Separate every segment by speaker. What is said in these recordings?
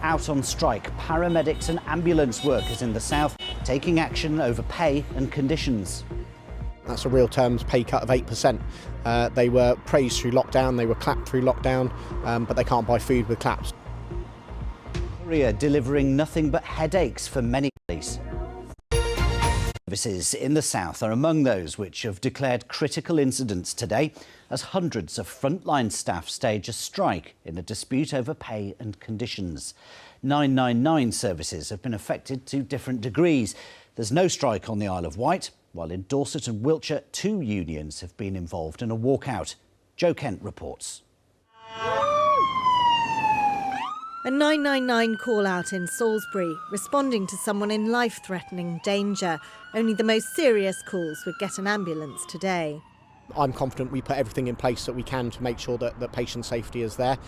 Speaker 1: out on strike. Paramedics and ambulance workers in the south taking action over pay and conditions.
Speaker 2: That's a real terms pay cut of 8%. They were praised through lockdown, they were clapped through lockdown, but they can't buy food with claps.
Speaker 1: Korea delivering nothing but headaches for many police. Services in the south are among those which have declared critical incidents today as hundreds of frontline staff stage a strike in a dispute over pay and conditions. 999 services have been affected to different degrees. There's no strike on the Isle of Wight, while in Dorset and Wiltshire, 2 unions have been involved in a walkout. Joe Kent reports.
Speaker 3: A 999 call-out in Salisbury, responding to someone in life-threatening danger. Only the most serious calls would get an ambulance today.
Speaker 2: I'm confident we put everything in place that we can to make sure that patient safety is there.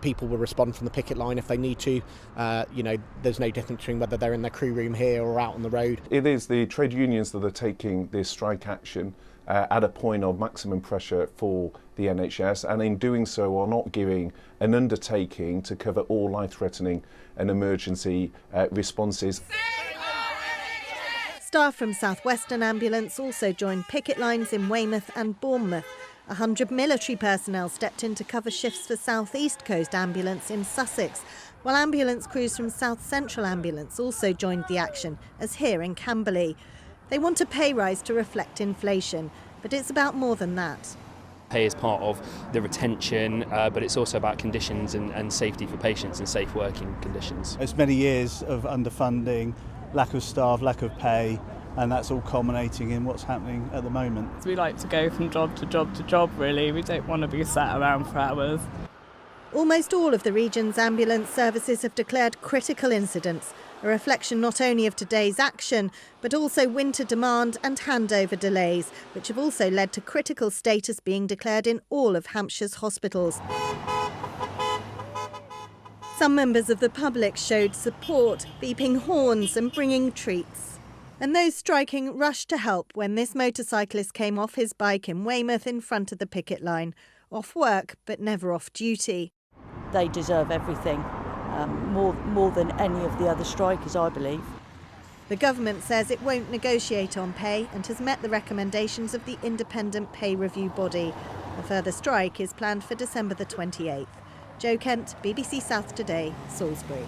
Speaker 2: People will respond from the picket line if they need to. There's no difference between whether they're in their crew room here or out on the road.
Speaker 4: It is the trade unions that are taking this strike action at a point of maximum pressure for the NHS, and in doing so are not giving an undertaking to cover all life-threatening and emergency responses.
Speaker 3: Staff from South Western Ambulance also joined picket lines in Weymouth and Bournemouth. 100 military personnel stepped in to cover shifts for South East Coast Ambulance in Sussex, while ambulance crews from South Central Ambulance also joined the action, as here in Camberley. They want a pay rise to reflect inflation, but it's about more than that.
Speaker 5: Pay is part of the retention, but it's also about conditions and safety for patients and safe working conditions.
Speaker 6: It's many years of underfunding, lack of staff, lack of pay, and that's all culminating in what's happening at the moment.
Speaker 7: We like to go from job to job to job, really. We don't want to be sat around for hours.
Speaker 3: Almost all of the region's ambulance services have declared critical incidents, a reflection not only of today's action, but also winter demand and handover delays, which have also led to critical status being declared in all of Hampshire's hospitals. Some members of the public showed support, beeping horns and bringing treats. And those striking rushed to help when this motorcyclist came off his bike in Weymouth in front of the picket line. Off work, but never off duty.
Speaker 8: They deserve everything, more than any of the other strikers, I believe.
Speaker 3: The government says it won't negotiate on pay and has met the recommendations of the independent pay review body. A further strike is planned for December the 28th. Joe Kent, BBC South Today, Salisbury.